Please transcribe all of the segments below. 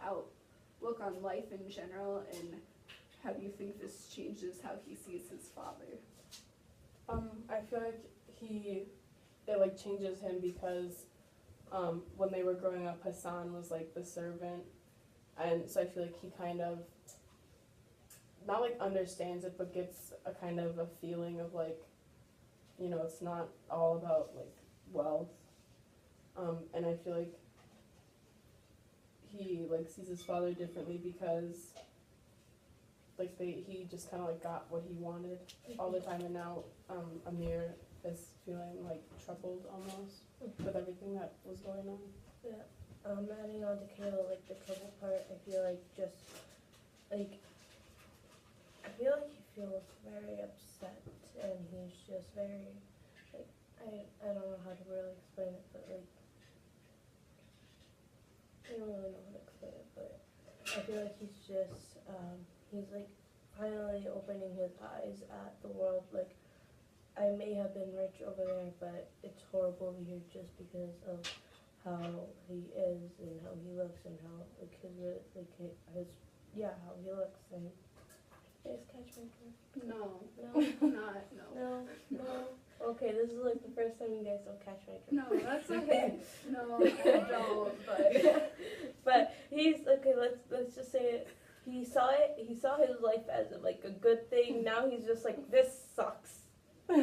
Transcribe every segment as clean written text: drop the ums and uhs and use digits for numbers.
outlook on life in general, and how do you think this changes how he sees his father? I feel like it like changes him because when they were growing up, Hassan was like the servant, and so I feel like he kind of not like understands it, but gets a kind of a feeling of like, you know, it's not all about like wealth, and I feel like he like sees his father differently because like he just kind of like got what he wanted all the time, and now Amir is feeling like troubled almost with everything that was going on. Yeah. Adding on to Kayla, like the trouble part, I feel like just like I feel like he feels very upset, and he's just very like I don't know how to really explain it, but like I don't really know how to explain it, but I feel like he's just he's like finally opening his eyes at the world. Like I may have been rich over there, but it's horrible here just because of how he is and how he looks and how like his how he looks. And you guys catch my drift? No. No. Not, no. No. Okay, this is like the first time you guys don't catch my drift. No, that's okay. No, I don't, but. But he's okay. Let's just say it. He saw it. He saw his life as like a good thing. Now he's just like, this sucks. I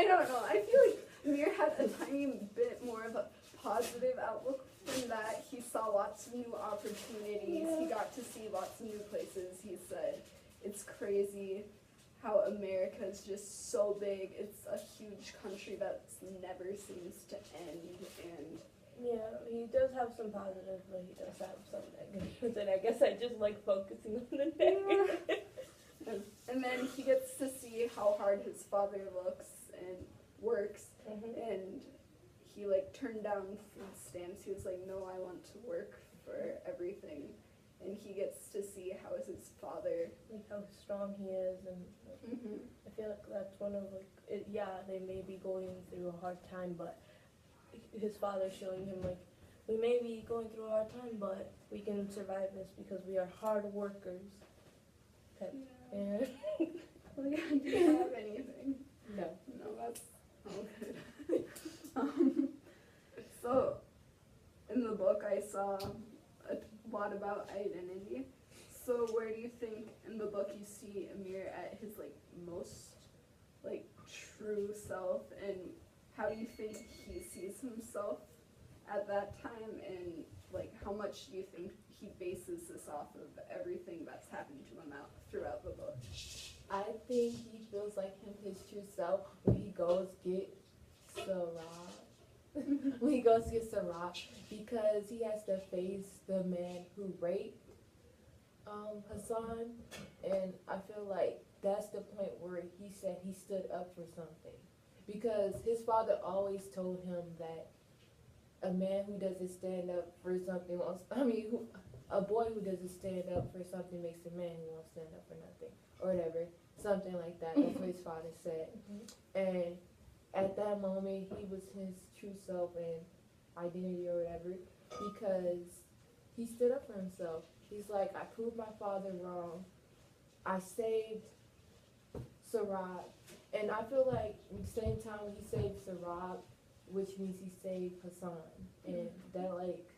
don't know. I feel like Amir had a tiny bit more of a positive outlook from that. He saw lots of new opportunities. He got to see lots of new places. He said, it's crazy how America is just so big. It's a huge country that never seems to end. And yeah, he does have some positives, but he does have some negatives. And I guess I just like focusing on the negatives. And then he gets to see how hard his father looks and works, and he like turned down food stamps. He was like, no, I want to work for everything. And he gets to see how is his father, like how strong he is, and I feel like that's one of like they may be going through a hard time, but his father showing him like we may be going through a hard time, but we can survive this because we are hard workers. Yeah. Well, yeah, do you have anything? No. No, that's all good. So, in the book, I saw a lot about identity. So, where do you think in the book you see Amir at his like most like true self, and how do you think he sees himself at that time, and like how much do you think he bases this off of everything that's happened to him throughout the book? I think he feels like his true self when he goes get Sarah. When he goes get Sarah, because he has to face the man who raped Hassan, and I feel like that's the point where he said he stood up for something, because his father always told him that a man who doesn't stand up for something a boy who doesn't stand up for something makes a man who won't stand up for nothing, or whatever, something like that. That's what his father said. And at that moment, he was his true self and identity or whatever, because he stood up for himself. He's like, I proved my father wrong. I saved Sarah. And I feel like at the same time when he saved Sarah, which means he saved Hassan. And that like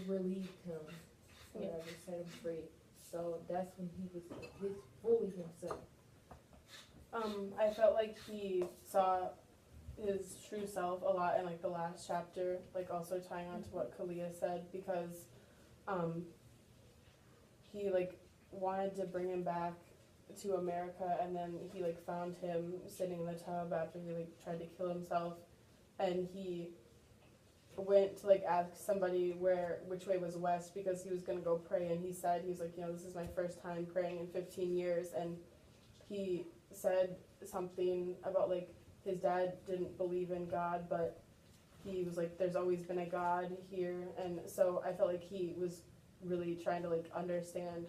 relieved him, whatever, set him free. So that's when he was fully himself. I felt like he saw his true self a lot in like the last chapter, like also tying on to what Kalia said, because he like wanted to bring him back to America, and then he like found him sitting in the tub after he like tried to kill himself, and he went to like ask somebody which way was west, because he was gonna go pray, and he was like, you know, this is my first time praying in 15 years, and he said something about like his dad didn't believe in God, but he was like, there's always been a God here. And so I felt like he was really trying to like understand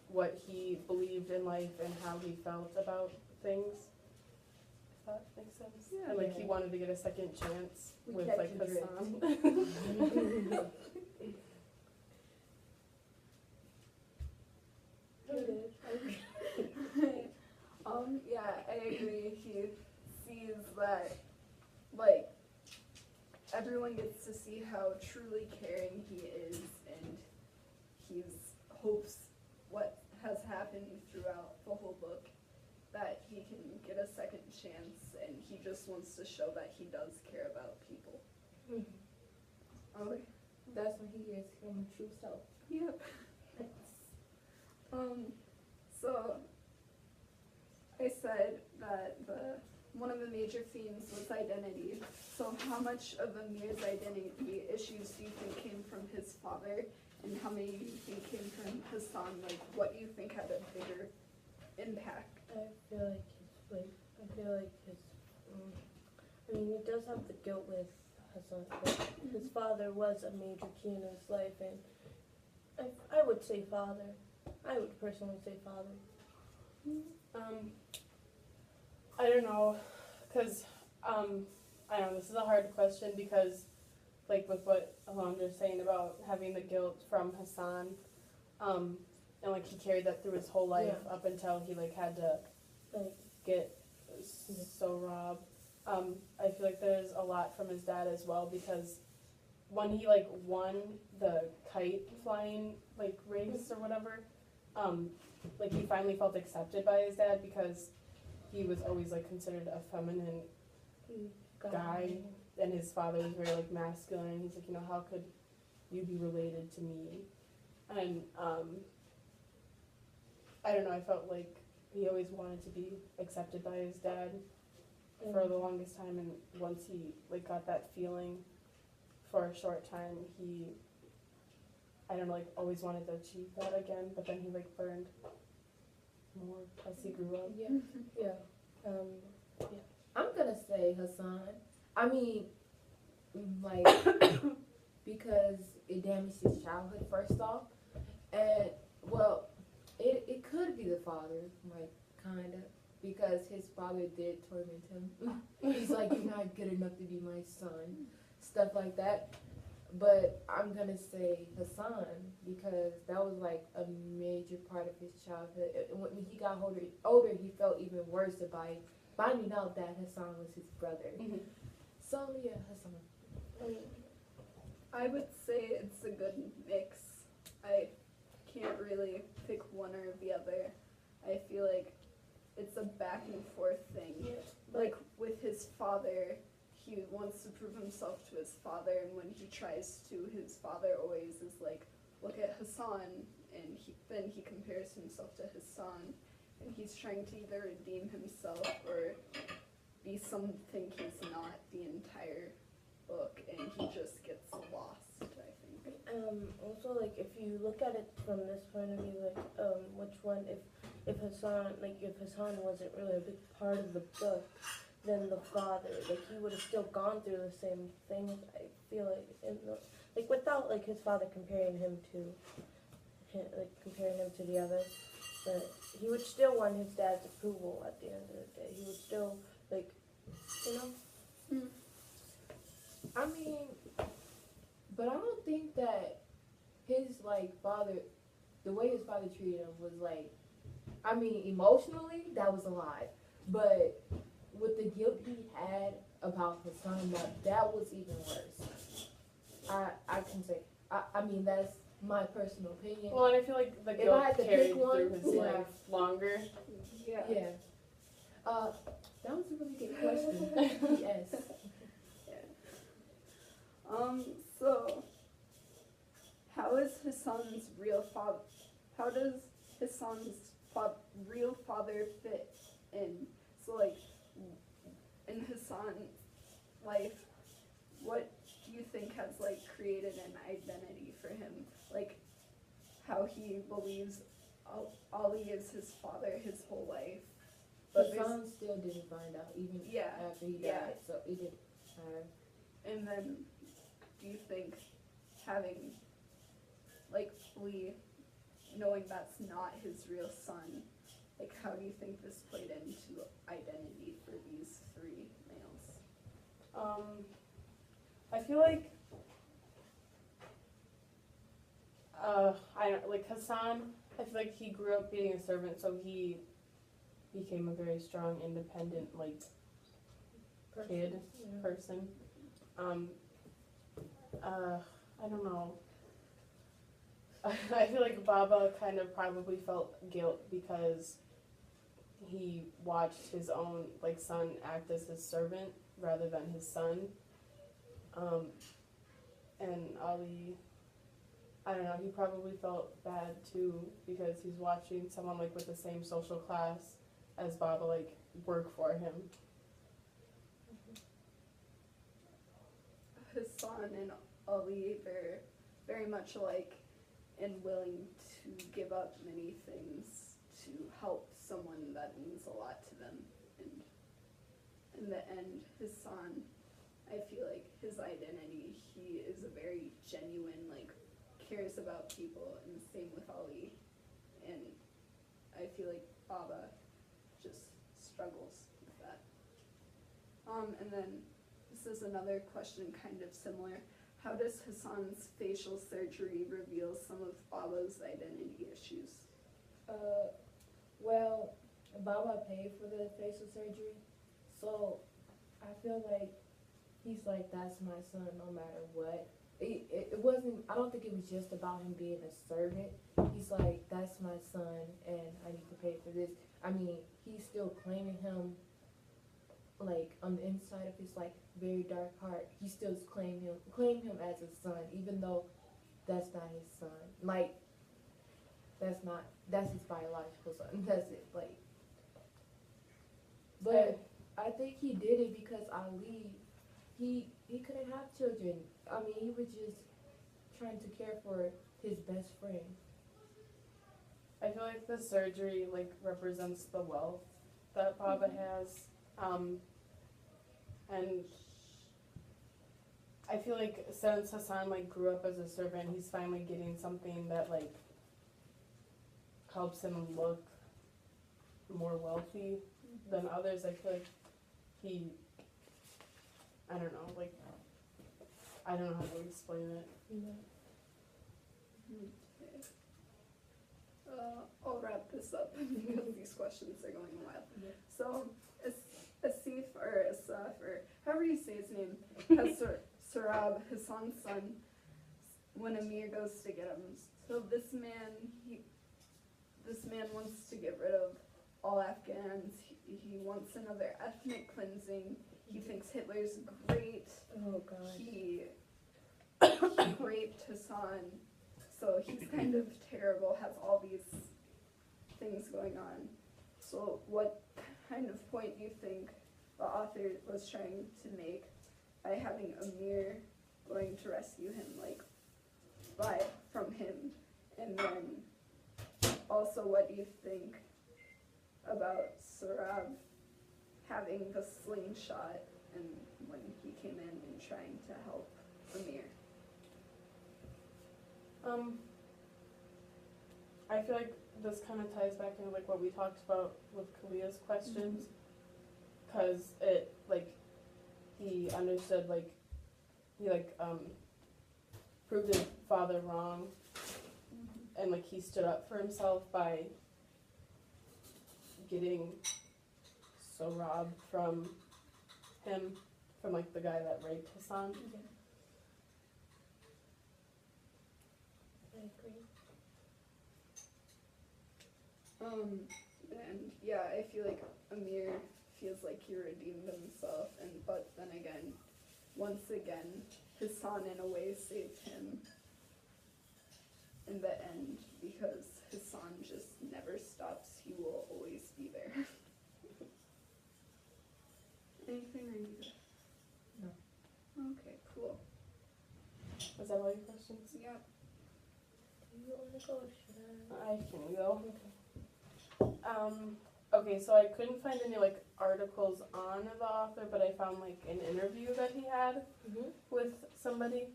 what he believed in life and how he felt about things, if that makes sense. Yeah. And like he wanted to get a second chance with like catch your Hassan. everyone gets to see how truly caring he is, and he's hopes what has happened throughout the whole book, that he can get a second chance, and he just wants to show that he does care about people. Okay. That's when he is his true self. Yep. So I said that one of the major themes was identity. So how much of Amir's identity issues do you think came from his father, and how many do you think came from Hassan? Like, what do you think had a bigger impact? I feel like I mean, he does have the guilt with Hassan, but his father was a major key in his life, and I would say father. I would personally say father. I don't know, because, I don't know, this is a hard question because, like, with what Alondra's saying about having the guilt from Hassan, and, like, he carried that through his whole life up until he, like, had to, like, get so robbed. I feel like there's a lot from his dad as well, because when he, like, won the kite flying, like, race or whatever, like, he finally felt accepted by his dad, because he was always, like, considered a feminine guy, and his father was very, like, masculine. He's like, you know, how could you be related to me? And I don't know, I felt like he always wanted to be accepted by his dad for the longest time, and once he, like, got that feeling for a short time, he, I don't know, like, always wanted to achieve that again, but then he, like, learned more as he grew up. I'm gonna say Hassan. I mean, like, because it damaged his childhood first off, and well, it could be the father, like, kinda, because his father did torment him. He's like, you're not good enough to be my son, stuff like that. But I'm gonna say Hassan, because that was, like, a major part of his childhood. And when he got older, he felt even worse by finding out that Hassan was his brother. So yeah, Hassan. I would say it's a good mix. I can't really pick one or the other. I feel like it's a back and forth thing. Like, with his father, he wants to prove himself to his father, and when he tries to, his father always is like, look at Hassan, and then he compares himself to Hassan, and he's trying to either redeem himself or be something he's not the entire book, and he just gets lost, I think. Also, like, if you look at it from this point of view, like, which one, if Hassan wasn't really a big part of the book, then the father, like, he would have still gone through the same thing, I feel like, without, like, his father comparing him to the others, but he would still want his dad's approval at the end of the day. He would still, like, you know? I mean, but I don't think that his, like, father, the way his father treated him was, like, I mean, emotionally, that was a lot. But with the guilt he had about his son, that was even worse. I can say, I mean, that's my personal opinion. Well, and I feel like the guilt carried through his life longer. Yeah. That was a really good question. Yes. So, how is Hassan's real father? How does Hassan's real father fit in? So, like, in Hassan's life, what do you think has, like, created an identity for him? Like, how he believes Ali is his father his whole life. But Hassan still didn't find out, even after he died. So it didn't matter. And then, do you think having, like, Flea, knowing that's not his real son, like, how do you think this played into identity for these three males? I feel like, I don't, like, Hassan, I feel like he grew up being a servant, so he became a very strong, independent, like, person. I don't know. I feel like Baba kind of probably felt guilt because he watched his own like son act as his servant rather than his son. And Ali, I don't know, he probably felt bad too because he's watching someone like with the same social class as Baba like work for him. Hassan and Ali, they're very much alike and willing to give up many things to help someone that means a lot to them. And in the end, Hassan, I feel like his identity, he is a very genuine, like, cares about people, and the same with Ali. And I feel like Baba just struggles with that. And then this is another question kind of similar. How does Hassan's facial surgery reveal some of Baba's identity issues? Well, Baba paid for the facial surgery, so I feel like he's like, that's my son no matter what. It wasn't, I don't think it was just about him being a servant. He's like, that's my son and I need to pay for this. I mean, he's still claiming him, like, on the inside of his, like, very dark heart. He still claim him as a son, even though that's not his son. Like, that's his biological son. That's it, like. But I think he did it because Ali, he couldn't have children. I mean, he was just trying to care for his best friend. I feel like the surgery like represents the wealth that Baba has, and I feel like since Hassan like grew up as a servant, he's finally getting something that like helps him look more wealthy than others. I feel like I don't know, like I don't know how to explain it. Yeah. Okay. I'll wrap this up because these questions are going a while. Yeah. So, Asif or Asaf or however you say his name has Sarab, Hassan's son, when Amir goes to get him. So this man wants to get rid of all Afghans. He wants another ethnic cleansing. He thinks Hitler's great. Oh God. He raped Hassan, so he's kind of terrible, has all these things going on. So what kind of point do you think the author was trying to make by having Amir going to rescue him, like, from him? And then also, what do you think about Sarab having the slingshot and when he came in and trying to help Amir? I feel like this kind of ties back into like what we talked about with Kalia's questions, because it like he understood like he like proved his father wrong, and like he stood up for himself by getting so robbed from him, from like the guy that raped Hassan. Yeah. I agree. And yeah, I feel like Amir feels like he redeemed himself, but then again, once again, Hassan in a way saved him in the end, because Hassan just never stops. He will always be there. Anything I need to? No. Okay, cool. Was that all your questions? Yep. Do you want to go? Should I? I can go. Okay, so I couldn't find any like articles on the author, but I found like an interview that he had with somebody.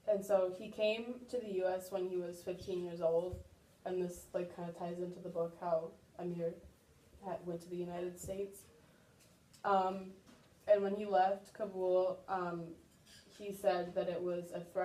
And so he came to the U.S. when he was 15 years old, and this like kind of ties into the book how Amir went to the United States. And when he left Kabul, he said that it was a threat